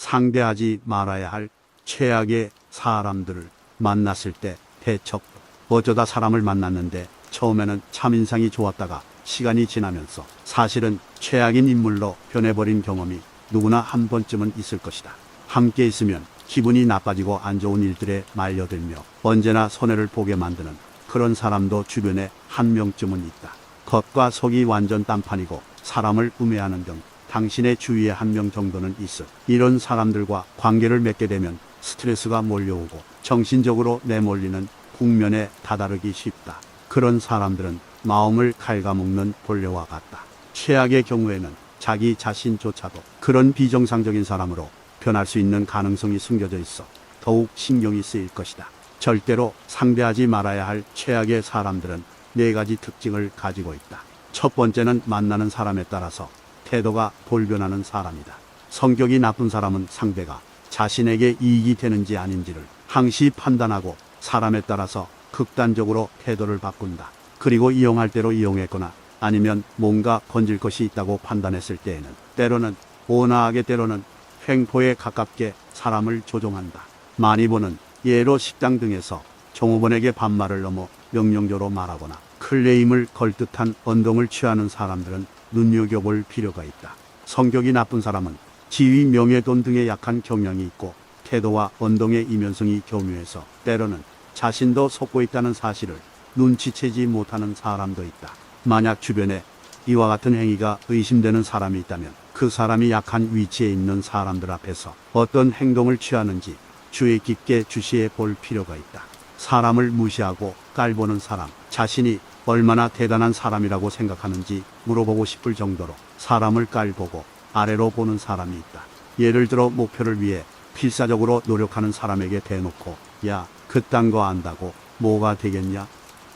상대하지 말아야 할 최악의 사람들을 만났을 때 대처법. 어쩌다 사람을 만났는데 처음에는 참 인상이 좋았다가 시간이 지나면서 사실은 최악인 인물로 변해버린 경험이 누구나 한 번쯤은 있을 것이다. 함께 있으면 기분이 나빠지고 안 좋은 일들에 말려들며 언제나 손해를 보게 만드는 그런 사람도 주변에 한 명쯤은 있다. 겉과 속이 완전 딴판이고 사람을 우매하는 경우 당신의 주위에 한 명 정도는 있을. 이런 사람들과 관계를 맺게 되면 스트레스가 몰려오고 정신적으로 내몰리는 국면에 다다르기 쉽다. 그런 사람들은 마음을 갉아먹는 벌레와 같다. 최악의 경우에는 자기 자신조차도 그런 비정상적인 사람으로 변할 수 있는 가능성이 숨겨져 있어 더욱 신경이 쓰일 것이다. 절대로 상대하지 말아야 할 최악의 사람들은 4가지 특징을 가지고 있다. 첫 번째는 만나는 사람에 따라서 태도가 돌변하는 사람이다. 성격이 나쁜 사람은 상대가 자신에게 이익이 되는지 아닌지를 항시 판단하고 사람에 따라서 극단적으로 태도를 바꾼다. 그리고 이용할 대로 이용했거나 아니면 뭔가 건질 것이 있다고 판단했을 때에는 때로는 온화하게 때로는 횡포에 가깝게 사람을 조종한다. 많이 보는 예로 식당 등에서 종업원에게 반말을 넘어 명령조로 말하거나 클레임을 걸 듯한 언동을 취하는 사람들은 눈여겨볼 필요가 있다. 성격이 나쁜 사람은 지위, 명예, 돈 등에 약한 경향이 있고 태도와 언동의 이면성이 교묘해서 때로는 자신도 속고 있다는 사실을 눈치채지 못하는 사람도 있다. 만약 주변에 이와 같은 행위가 의심되는 사람이 있다면 그 사람이 약한 위치에 있는 사람들 앞에서 어떤 행동을 취하는지 주의 깊게 주시해 볼 필요가 있다. 사람을 무시하고 깔보는 사람, 자신이 얼마나 대단한 사람이라고 생각하는지 물어보고 싶을 정도로 사람을 깔보고 아래로 보는 사람이 있다. 예를 들어 목표를 위해 필사적으로 노력하는 사람에게 대놓고 야, 그딴 거 안다고 뭐가 되겠냐?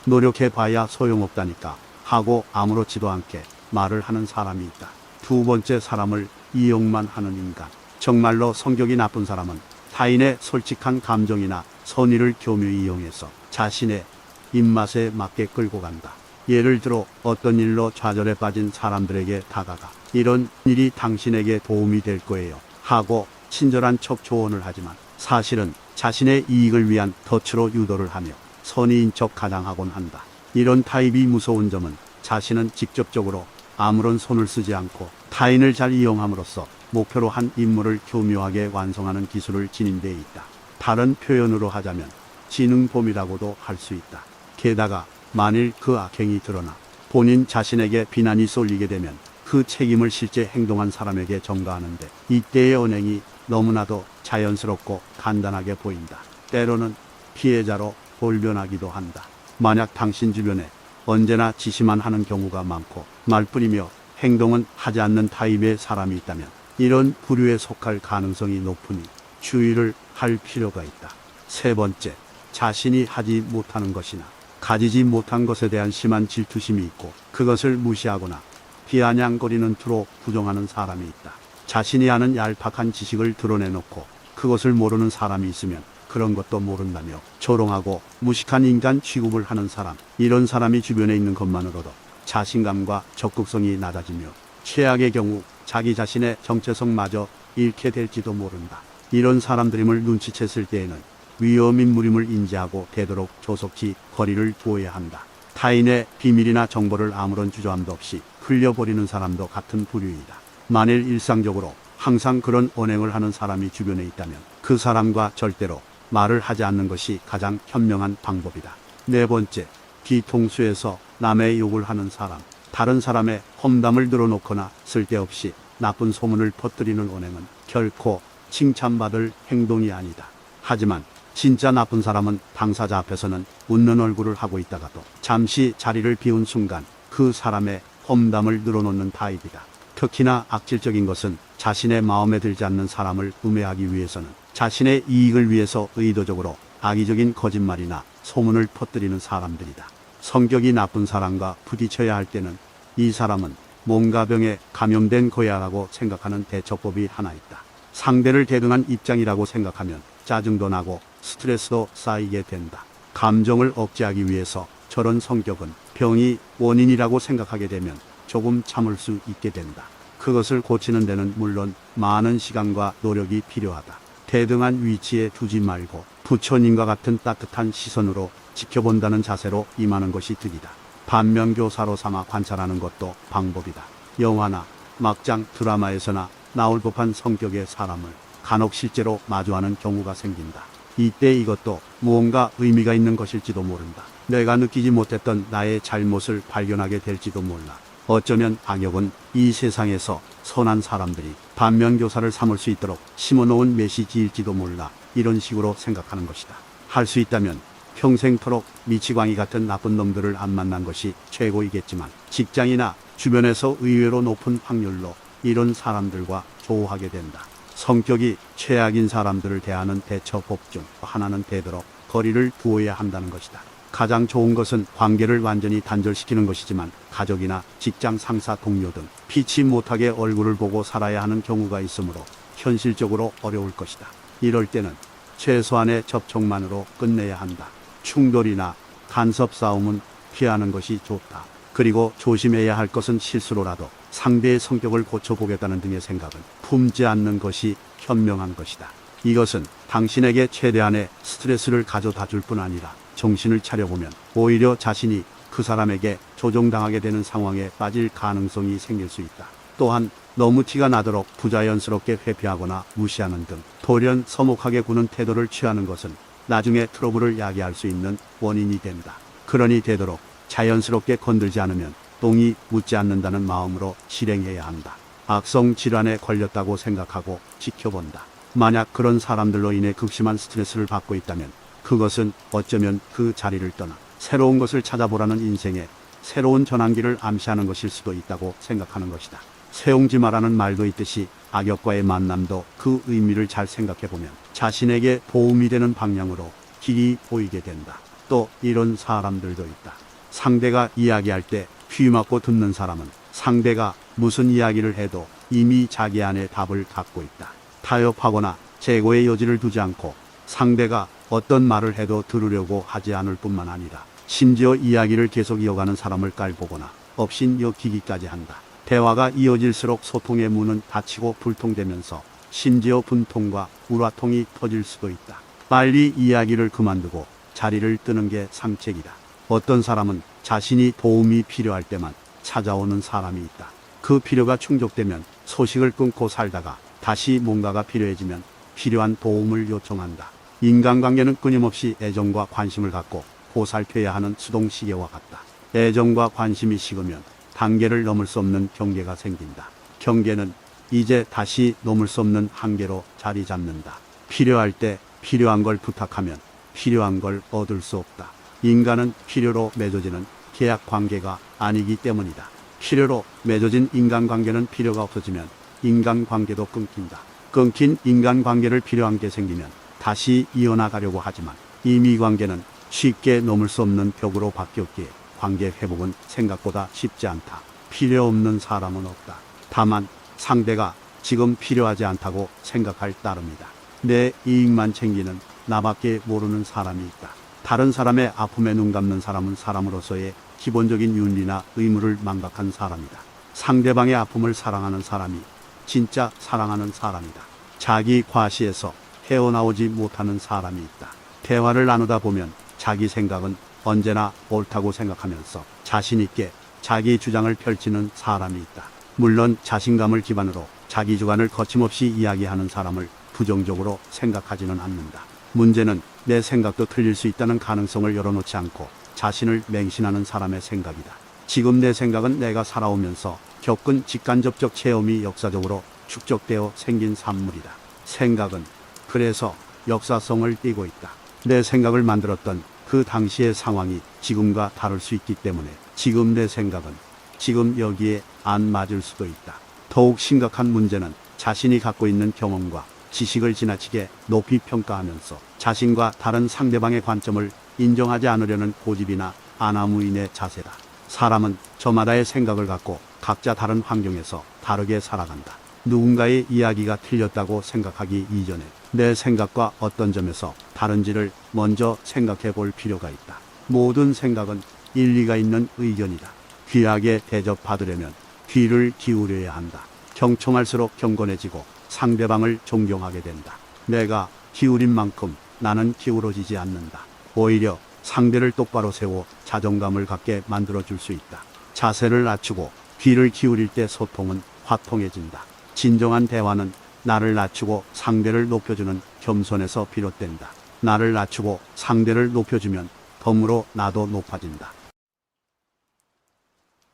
노력해봐야 소용없다니까 하고 아무렇지도 않게 말을 하는 사람이 있다. 두 번째, 사람을 이용만 하는 인간. 정말로 성격이 나쁜 사람은 타인의 솔직한 감정이나 선의를 교묘히 이용해서 자신의 입맛에 맞게 끌고 간다. 예를 들어 어떤 일로 좌절에 빠진 사람들에게 다가가 이런 일이 당신에게 도움이 될 거예요 하고 친절한 척 조언을 하지만 사실은 자신의 이익을 위한 덫으로 유도를 하며 선의인 척 가장하곤 한다. 이런 타입이 무서운 점은 자신은 직접적으로 아무런 손을 쓰지 않고 타인을 잘 이용함으로써 목표로 한 임무를 교묘하게 완성하는 기술을 지닌 데 있다. 다른 표현으로 하자면 지능범이라고도 할 수 있다. 게다가 만일 그 악행이 드러나 본인 자신에게 비난이 쏠리게 되면 그 책임을 실제 행동한 사람에게 전가하는데 이때의 언행이 너무나도 자연스럽고 간단하게 보인다. 때로는 피해자로 돌변하기도 한다. 만약 당신 주변에 언제나 지시만 하는 경우가 많고 말뿐이며 행동은 하지 않는 타입의 사람이 있다면 이런 부류에 속할 가능성이 높으니 주의를 할 필요가 있다. 세 번째, 자신이 하지 못하는 것이나 가지지 못한 것에 대한 심한 질투심이 있고 그것을 무시하거나 비아냥거리는 투로 부정하는 사람이 있다. 자신이 아는 얄팍한 지식을 드러내놓고 그것을 모르는 사람이 있으면 그런 것도 모른다며 조롱하고 무식한 인간 취급을 하는 사람. 이런 사람이 주변에 있는 것만으로도 자신감과 적극성이 낮아지며 최악의 경우 자기 자신의 정체성마저 잃게 될지도 모른다. 이런 사람들임을 눈치챘을 때에는 위험인물임을 인지하고 되도록 조속히 거리를 두어야 한다. 타인의 비밀이나 정보를 아무런 주저함도 없이 흘려버리는 사람도 같은 부류이다. 만일 일상적으로 항상 그런 언행을 하는 사람이 주변에 있다면 그 사람과 절대로 말을 하지 않는 것이 가장 현명한 방법이다. 네 번째, 뒤통수에서 남의 욕을 하는 사람. 다른 사람의 험담을 늘어놓거나 쓸데없이 나쁜 소문을 퍼뜨리는 언행은 결코 칭찬받을 행동이 아니다. 하지만 진짜 나쁜 사람은 당사자 앞에서는 웃는 얼굴을 하고 있다가도 잠시 자리를 비운 순간 그 사람의 험담을 늘어놓는 타입이다. 특히나 악질적인 것은 자신의 마음에 들지 않는 사람을 음해하기 위해서는 자신의 이익을 위해서 의도적으로 악의적인 거짓말이나 소문을 퍼뜨리는 사람들이다. 성격이 나쁜 사람과 부딪혀야 할 때는 이 사람은 뭔가 병에 감염된 거야라고 생각하는 대처법이 하나 있다. 상대를 대등한 입장이라고 생각하면 짜증도 나고 스트레스도 쌓이게 된다. 감정을 억제하기 위해서 저런 성격은 병이 원인이라고 생각하게 되면 조금 참을 수 있게 된다. 그것을 고치는 데는 물론 많은 시간과 노력이 필요하다. 대등한 위치에 두지 말고 부처님과 같은 따뜻한 시선으로 지켜본다는 자세로 임하는 것이 득이다. 반면교사로 삼아 관찰하는 것도 방법이다. 영화나 막장 드라마에서나 나올 법한 성격의 사람을 간혹 실제로 마주하는 경우가 생긴다. 이때 이것도 무언가 의미가 있는 것일지도 모른다. 내가 느끼지 못했던 나의 잘못을 발견하게 될지도 몰라. 어쩌면 악역은 이 세상에서 선한 사람들이 반면교사를 삼을 수 있도록 심어놓은 메시지일지도 몰라. 이런 식으로 생각하는 것이다. 할 수 있다면 평생토록 미치광이 같은 나쁜 놈들을 안 만난 것이 최고이겠지만 직장이나 주변에서 의외로 높은 확률로 이런 사람들과 조우하게 된다. 성격이 최악인 사람들을 대하는 대처법 중 하나는 되도록 거리를 두어야 한다는 것이다. 가장 좋은 것은 관계를 완전히 단절시키는 것이지만 가족이나 직장 상사 동료 등 피치 못하게 얼굴을 보고 살아야 하는 경우가 있으므로 현실적으로 어려울 것이다. 이럴 때는 최소한의 접촉만으로 끝내야 한다. 충돌이나 간섭 싸움은 피하는 것이 좋다. 그리고 조심해야 할 것은 실수로라도 상대의 성격을 고쳐보겠다는 등의 생각은 품지 않는 것이 현명한 것이다. 이것은 당신에게 최대한의 스트레스를 가져다 줄 뿐 아니라 정신을 차려보면 오히려 자신이 그 사람에게 조종당하게 되는 상황에 빠질 가능성이 생길 수 있다. 또한 너무 티가 나도록 부자연스럽게 회피하거나 무시하는 등 돌연 서먹하게 구는 태도를 취하는 것은 나중에 트러블을 야기할 수 있는 원인이 된다. 그러니 되도록 자연스럽게 건들지 않으면 똥이 묻지 않는다는 마음으로 실행해야 한다. 악성 질환에 걸렸다고 생각하고 지켜본다. 만약 그런 사람들로 인해 극심한 스트레스를 받고 있다면 그것은 어쩌면 그 자리를 떠나 새로운 것을 찾아보라는 인생의 새로운 전환기를 암시하는 것일 수도 있다고 생각하는 것이다. 세옹지마라는 말도 있듯이 악역과의 만남도 그 의미를 잘 생각해보면 자신에게 도움이 되는 방향으로 길이 보이게 된다. 또 이런 사람들도 있다. 상대가 이야기할 때 귀 막고 듣는 사람은 상대가 무슨 이야기를 해도 이미 자기 안에 답을 갖고 있다. 타협하거나 재고의 여지를 두지 않고 상대가 어떤 말을 해도 들으려고 하지 않을 뿐만 아니라 심지어 이야기를 계속 이어가는 사람을 깔보거나 업신여기기까지 한다. 대화가 이어질수록 소통의 문은 닫히고 불통되면서 심지어 분통과 우라통이 터질 수도 있다. 빨리 이야기를 그만두고 자리를 뜨는 게 상책이다. 어떤 사람은 자신이 도움이 필요할 때만 찾아오는 사람이 있다. 그 필요가 충족되면 소식을 끊고 살다가 다시 뭔가가 필요해지면 필요한 도움을 요청한다. 인간관계는 끊임없이 애정과 관심을 갖고 보살펴야 하는 수동시계와 같다. 애정과 관심이 식으면 단계를 넘을 수 없는 경계가 생긴다. 경계는 이제 다시 넘을 수 없는 한계로 자리 잡는다. 필요할 때 필요한 걸 부탁하면 필요한 걸 얻을 수 없다. 인간은 필요로 맺어지는 계약관계가 아니기 때문이다. 필요로 맺어진 인간관계는 필요가 없어지면 인간관계도 끊긴다. 끊긴 인간관계를 필요한 게 생기면 다시 이어나가려고 하지만 이미 관계는 쉽게 넘을 수 없는 벽으로 바뀌었기에 관계 회복은 생각보다 쉽지 않다. 필요 없는 사람은 없다. 다만 상대가 지금 필요하지 않다고 생각할 따름이다. 내 이익만 챙기는 나밖에 모르는 사람이 있다. 다른 사람의 아픔에 눈 감는 사람은 사람으로서의 기본적인 윤리나 의무를 망각한 사람이다. 상대방의 아픔을 사랑하는 사람이 진짜 사랑하는 사람이다. 자기 과시에서 헤어나오지 못하는 사람이 있다. 대화를 나누다 보면 자기 생각은 언제나 옳다고 생각하면서 자신 있게 자기 주장을 펼치는 사람이 있다. 물론 자신감을 기반으로 자기 주관을 거침없이 이야기하는 사람을 부정적으로 생각하지는 않는다. 문제는 내 생각도 틀릴 수 있다는 가능성을 열어놓지 않고 자신을 맹신하는 사람의 생각이다. 지금 내 생각은 내가 살아오면서 겪은 직간접적 체험이 역사적으로 축적되어 생긴 산물이다. 생각은 그래서 역사성을 띠고 있다. 내 생각을 만들었던 그 당시의 상황이 지금과 다를 수 있기 때문에 지금 내 생각은 지금 여기에 안 맞을 수도 있다. 더욱 심각한 문제는 자신이 갖고 있는 경험과 지식을 지나치게 높이 평가하면서 자신과 다른 상대방의 관점을 인정하지 않으려는 고집이나 아나무인의 자세다. 사람은 저마다의 생각을 갖고 각자 다른 환경에서 다르게 살아간다. 누군가의 이야기가 틀렸다고 생각하기 이전에 내 생각과 어떤 점에서 다른지를 먼저 생각해 볼 필요가 있다. 모든 생각은 일리가 있는 의견이다. 귀하게 대접받으려면 귀를 기울여야 한다. 경청할수록 경건해지고 상대방을 존경하게 된다. 내가 기울인 만큼 나는 기울어지지 않는다. 오히려 상대를 똑바로 세워 자존감을 갖게 만들어줄 수 있다. 자세를 낮추고 귀를 기울일 때 소통은 화통해진다. 진정한 대화는 나를 낮추고 상대를 높여주는 겸손에서 비롯된다. 나를 낮추고 상대를 높여주면 덤으로 나도 높아진다.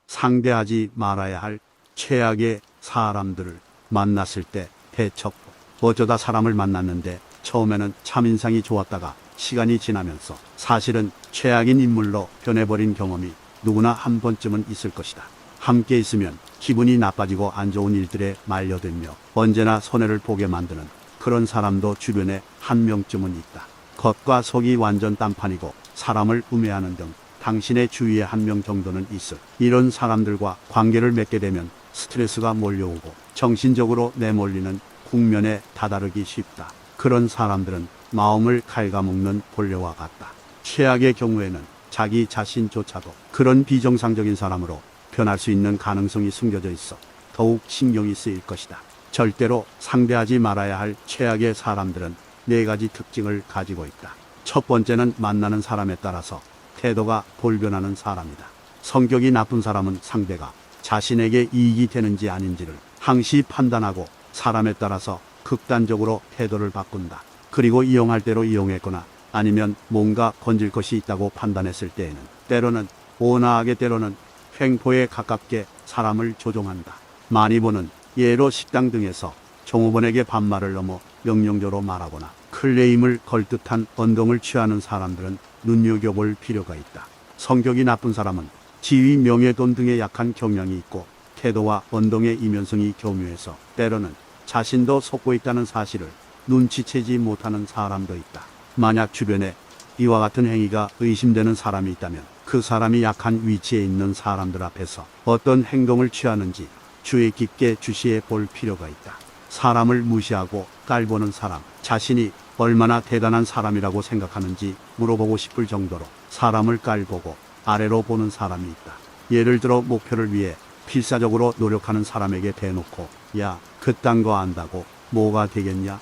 상대하지 말아야 할 최악의 사람들을 만났을 때 대처법. 어쩌다 사람을 만났는데 처음에는 참 인상이 좋았다가 시간이 지나면서 사실은 최악인 인물로 변해버린 경험이 누구나 한 번쯤은 있을 것이다. 함께 있으면 기분이 나빠지고 안 좋은 일들에 말려들며 언제나 손해를 보게 만드는 그런 사람도 주변에 한 명쯤은 있다. 겉과 속이 완전 딴판이고 사람을 우매하는 등 당신의 주위에 한 명 정도는 있을. 이런 사람들과 관계를 맺게 되면 스트레스가 몰려오고 정신적으로 내몰리는 국면에 다다르기 쉽다. 그런 사람들은 마음을 갉아먹는 본래와 같다. 최악의 경우에는 자기 자신조차도 그런 비정상적인 사람으로 변할 수 있는 가능성이 숨겨져 있어 더욱 신경이 쓰일 것이다. 절대로 상대하지 말아야 할 최악의 사람들은 4가지 특징을 가지고 있다. 첫 번째는 만나는 사람에 따라서 태도가 돌변하는 사람이다. 성격이 나쁜 사람은 상대가 자신에게 이익이 되는지 아닌지를 항시 판단하고 사람에 따라서 극단적으로 태도를 바꾼다. 그리고 이용할 대로 이용했거나 아니면 뭔가 건질 것이 있다고 판단했을 때에는 때로는 온화하게 때로는 횡포에 가깝게 사람을 조종한다. 많이 보는 예로 식당 등에서 종업원에게 반말을 넘어 명령조로 말하거나 클레임을 걸 듯한 언동을 취하는 사람들은 눈여겨볼 필요가 있다. 성격이 나쁜 사람은 지위, 명예, 돈 등에 약한 경향이 있고 태도와 언동의 이면성이 교묘해서 때로는 자신도 속고 있다는 사실을 눈치채지 못하는 사람도 있다. 만약 주변에 이와 같은 행위가 의심되는 사람이 있다면 그 사람이 약한 위치에 있는 사람들 앞에서 어떤 행동을 취하는지 주의 깊게 주시해 볼 필요가 있다. 사람을 무시하고 깔보는 사람, 자신이 얼마나 대단한 사람이라고 생각하는지 물어보고 싶을 정도로 사람을 깔보고 아래로 보는 사람이 있다. 예를 들어 목표를 위해 필사적으로 노력하는 사람에게 대놓고 야, 그딴 거 안다고 뭐가 되겠냐?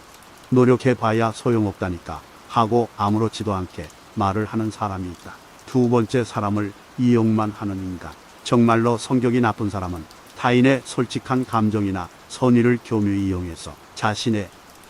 노력해봐야 소용없다니까 하고 아무렇지도 않게 말을 하는 사람이 있다. 두 번째, 사람을 이용만 하는 인간. 정말로 성격이 나쁜 사람은 타인의 솔직한 감정이나 선의를 교묘히 이용해서 자신의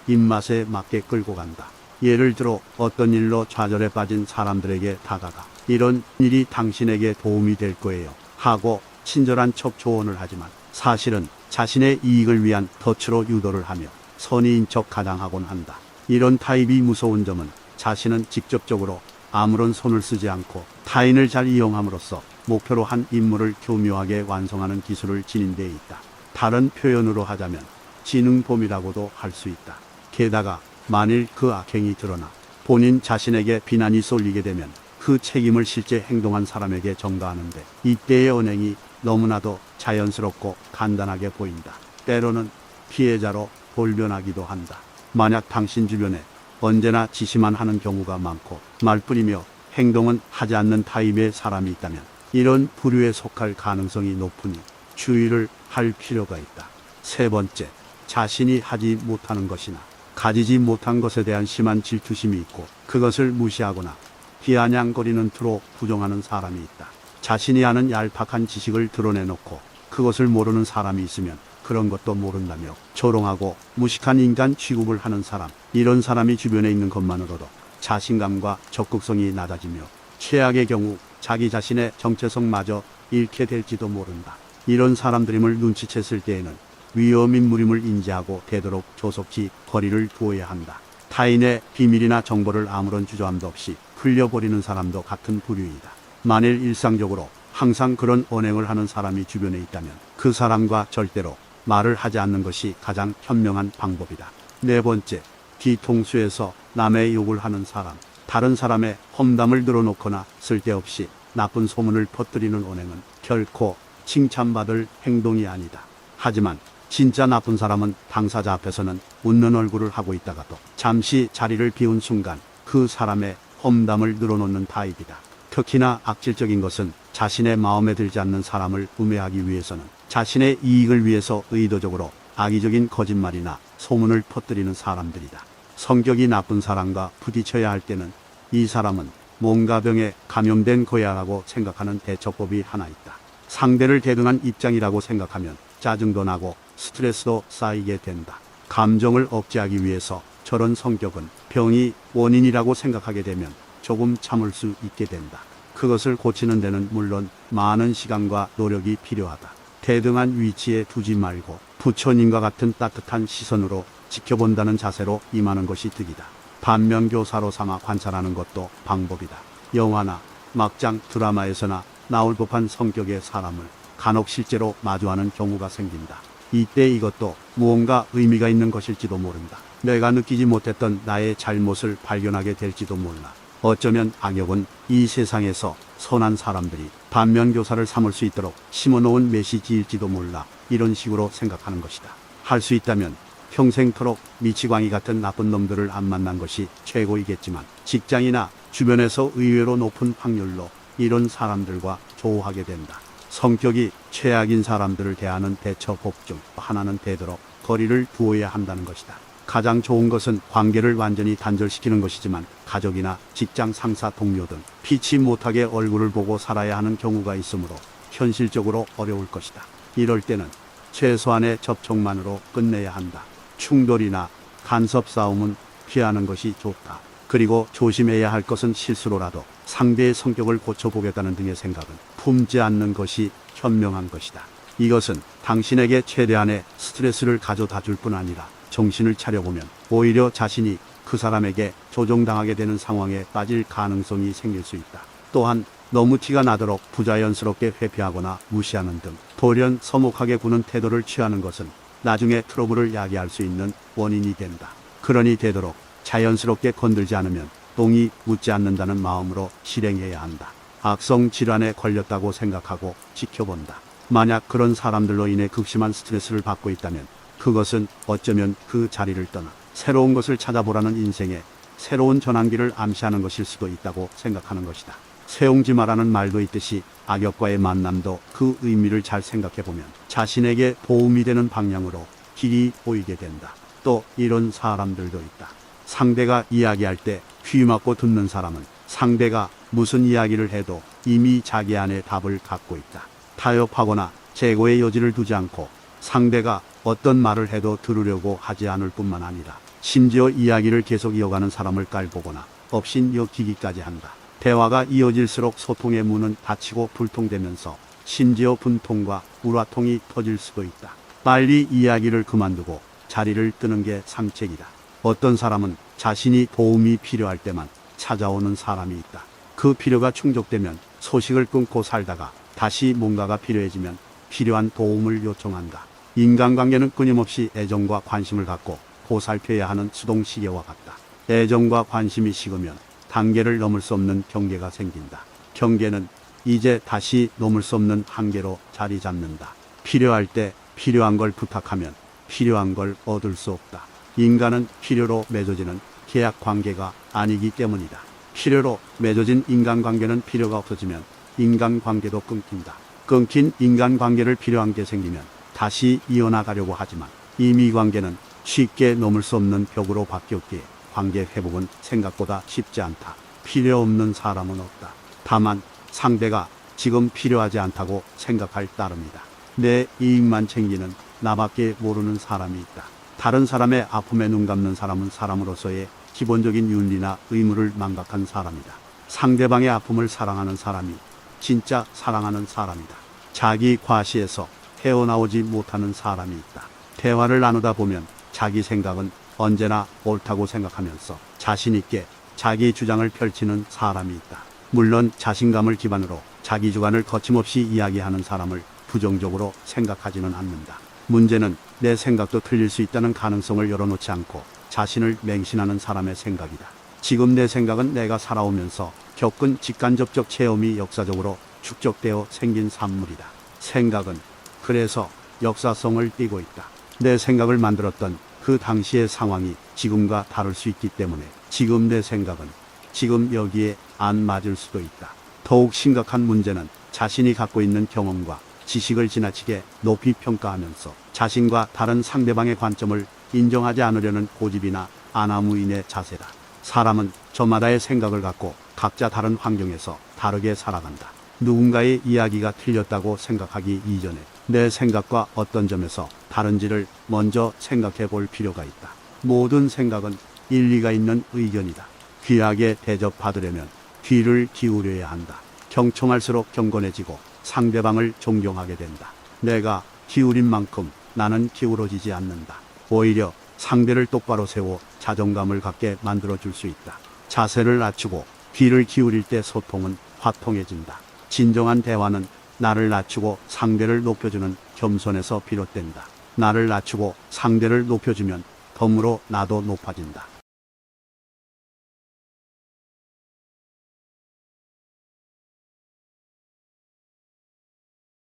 입맛에 맞게 끌고 간다. 예를 들어 어떤 일로 좌절에 빠진 사람들에게 다가가 이런 일이 당신에게 도움이 될 거예요 하고 친절한 척 조언을 하지만 사실은 자신의 이익을 위한 덫으로 유도를 하며 선의인 척 가장하곤 한다. 이런 타입이 무서운 점은 자신은 직접적으로 아무런 손을 쓰지 않고 타인을 잘 이용함으로써 목표로 한 임무를 교묘하게 완성하는 기술을 지닌 데 있다. 다른 표현으로 하자면 지능범이라고도 할 수 있다. 게다가 만일 그 악행이 드러나 본인 자신에게 비난이 쏠리게 되면 그 책임을 실제 행동한 사람에게 전가하는데 이때의 언행이 너무나도 자연스럽고 간단하게 보인다. 때로는 피해자로 돌변하기도 한다. 만약 당신 주변에 언제나 지시만 하는 경우가 많고 말뿐이며 행동은 하지 않는 타입의 사람이 있다면 이런 부류에 속할 가능성이 높으니 주의를 할 필요가 있다. 세 번째, 자신이 하지 못하는 것이나 가지지 못한 것에 대한 심한 질투심이 있고 그것을 무시하거나 비아냥거리는 투로 부정하는 사람이 있다. 자신이 아는 얄팍한 지식을 드러내놓고 그것을 모르는 사람이 있으면 그런 것도 모른다며 조롱하고 무식한 인간 취급을 하는 사람. 이런 사람이 주변에 있는 것만으로도 자신감과 적극성이 낮아지며 최악의 경우 자기 자신의 정체성마저 잃게 될지도 모른다. 이런 사람들임을 눈치챘을 때에는 위험인물임을 인지하고 되도록 조속히 거리를 두어야 한다. 타인의 비밀이나 정보를 아무런 주저함도 없이 흘려버리는 사람도 같은 부류이다. 만일 일상적으로 항상 그런 언행을 하는 사람이 주변에 있다면 그 사람과 절대로 말을 하지 않는 것이 가장 현명한 방법이다. 네 번째, 뒤통수에서 남의 욕을 하는 사람. 다른 사람의 험담을 늘어놓거나 쓸데없이 나쁜 소문을 퍼뜨리는 언행은 결코 칭찬받을 행동이 아니다. 하지만 진짜 나쁜 사람은 당사자 앞에서는 웃는 얼굴을 하고 있다가도 잠시 자리를 비운 순간 그 사람의 험담을 늘어놓는 타입이다. 특히나 악질적인 것은 자신의 마음에 들지 않는 사람을 우매하기 위해서는 자신의 이익을 위해서 의도적으로 악의적인 거짓말이나 소문을 퍼뜨리는 사람들이다. 성격이 나쁜 사람과 부딪혀야 할 때는 이 사람은 뭔가 병에 감염된 거야라고 생각하는 대처법이 하나 있다. 상대를 대등한 입장이라고 생각하면 짜증도 나고 스트레스도 쌓이게 된다. 감정을 억제하기 위해서 저런 성격은 병이 원인이라고 생각하게 되면 조금 참을 수 있게 된다. 그것을 고치는 데는 물론 많은 시간과 노력이 필요하다. 대등한 위치에 두지 말고 부처님과 같은 따뜻한 시선으로 지켜본다는 자세로 임하는 것이 득이다. 반면교사로 삼아 관찰하는 것도 방법이다. 영화나 막장 드라마에서나 나올 법한 성격의 사람을 간혹 실제로 마주하는 경우가 생긴다. 이때 이것도 무언가 의미가 있는 것일지도 모른다. 내가 느끼지 못했던 나의 잘못을 발견하게 될지도 몰라. 어쩌면 악역은 이 세상에서 선한 사람들이 반면교사를 삼을 수 있도록 심어놓은 메시지일지도 몰라. 이런 식으로 생각하는 것이다. 할 수 있다면 평생토록 미치광이 같은 나쁜 놈들을 안 만난 것이 최고이겠지만 직장이나 주변에서 의외로 높은 확률로 이런 사람들과 조우하게 된다. 성격이 최악인 사람들을 대하는 대처법 중 하나는 되도록 거리를 두어야 한다는 것이다. 가장 좋은 것은 관계를 완전히 단절시키는 것이지만 가족이나 직장 상사 동료 등 피치 못하게 얼굴을 보고 살아야 하는 경우가 있으므로 현실적으로 어려울 것이다. 이럴 때는 최소한의 접촉만으로 끝내야 한다. 충돌이나 간섭 싸움은 피하는 것이 좋다. 그리고 조심해야 할 것은 실수로라도 상대의 성격을 고쳐보겠다는 등의 생각은 품지 않는 것이 현명한 것이다. 이것은 당신에게 최대한의 스트레스를 가져다 줄 뿐 아니라 정신을 차려보면 오히려 자신이 그 사람에게 조종당하게 되는 상황에 빠질 가능성이 생길 수 있다. 또한 너무 티가 나도록 부자연스럽게 회피하거나 무시하는 등 돌연 서먹하게 구는 태도를 취하는 것은 나중에 트러블을 야기할 수 있는 원인이 된다. 그러니 되도록 자연스럽게 건들지 않으면 똥이 묻지 않는다는 마음으로 실행해야 한다. 악성 질환에 걸렸다고 생각하고 지켜본다. 만약 그런 사람들로 인해 극심한 스트레스를 받고 있다면 그것은 어쩌면 그 자리를 떠나 새로운 것을 찾아보라는 인생의 새로운 전환기를 암시하는 것일 수도 있다고 생각하는 것이다. 세옹지마라는 말도 있듯이 악역과의 만남도 그 의미를 잘 생각해보면 자신에게 도움이 되는 방향으로 길이 보이게 된다. 또 이런 사람들도 있다. 상대가 이야기할 때 귀 막고 듣는 사람은 상대가 무슨 이야기를 해도 이미 자기 안에 답을 갖고 있다. 타협하거나 재고의 여지를 두지 않고 상대가 어떤 말을 해도 들으려고 하지 않을 뿐만 아니라 심지어 이야기를 계속 이어가는 사람을 깔보거나 업신여기기까지 한다. 대화가 이어질수록 소통의 문은 닫히고 불통되면서 심지어 분통과 우라통이 터질 수도 있다. 빨리 이야기를 그만두고 자리를 뜨는 게 상책이다. 어떤 사람은 자신이 도움이 필요할 때만 찾아오는 사람이 있다. 그 필요가 충족되면 소식을 끊고 살다가 다시 뭔가가 필요해지면 필요한 도움을 요청한다. 인간관계는 끊임없이 애정과 관심을 갖고 보살펴야 하는 수동시계와 같다. 애정과 관심이 식으면 단계를 넘을 수 없는 경계가 생긴다. 경계는 이제 다시 넘을 수 없는 한계로 자리 잡는다. 필요할 때 필요한 걸 부탁하면 필요한 걸 얻을 수 없다. 인간은 필요로 맺어지는 계약 관계가 아니기 때문이다. 필요로 맺어진 인간관계는 필요가 없어지면 인간관계도 끊긴다. 끊긴 인간관계를 필요한 게 생기면 다시 이어나가려고 하지만 이미 관계는 쉽게 넘을 수 없는 벽으로 바뀌었기에 관계 회복은 생각보다 쉽지 않다. 필요 없는 사람은 없다. 다만 상대가 지금 필요하지 않다고 생각할 따름이다. 내 이익만 챙기는 나밖에 모르는 사람이 있다. 다른 사람의 아픔에 눈 감는 사람은 사람으로서의 기본적인 윤리나 의무를 망각한 사람이다. 상대방의 아픔을 사랑하는 사람이 진짜 사랑하는 사람이다. 자기 과시에서 헤어나오지 못하는 사람이 있다. 대화를 나누다 보면 자기 생각은 언제나 옳다고 생각하면서 자신 있게 자기 주장을 펼치는 사람이 있다. 물론 자신감을 기반으로 자기 주관을 거침없이 이야기하는 사람을 부정적으로 생각하지는 않는다. 문제는 내 생각도 틀릴 수 있다는 가능성을 열어놓지 않고 자신을 맹신하는 사람의 생각이다. 지금 내 생각은 내가 살아오면서 겪은 직간접적 체험이 역사적으로 축적되어 생긴 산물이다. 생각은 그래서 역사성을 띠고 있다. 내 생각을 만들었던 그 당시의 상황이 지금과 다를 수 있기 때문에 지금 내 생각은 지금 여기에 안 맞을 수도 있다. 더욱 심각한 문제는 자신이 갖고 있는 경험과 지식을 지나치게 높이 평가하면서 자신과 다른 상대방의 관점을 인정하지 않으려는 고집이나 아나무인의 자세다. 사람은 저마다의 생각을 갖고 각자 다른 환경에서 다르게 살아간다. 누군가의 이야기가 틀렸다고 생각하기 이전에 내 생각과 어떤 점에서 다른지를 먼저 생각해 볼 필요가 있다. 모든 생각은 일리가 있는 의견이다. 귀하게 대접받으려면 귀를 기울여야 한다. 경청할수록 경건해지고 상대방을 존경하게 된다. 내가 기울인 만큼 나는 기울어지지 않는다. 오히려 상대를 똑바로 세워 자존감을 갖게 만들어줄 수 있다. 자세를 낮추고 귀를 기울일 때 소통은 화통해진다. 진정한 대화는 나를 낮추고 상대를 높여주는 겸손에서 비롯된다. 나를 낮추고 상대를 높여주면 덤으로 나도 높아진다.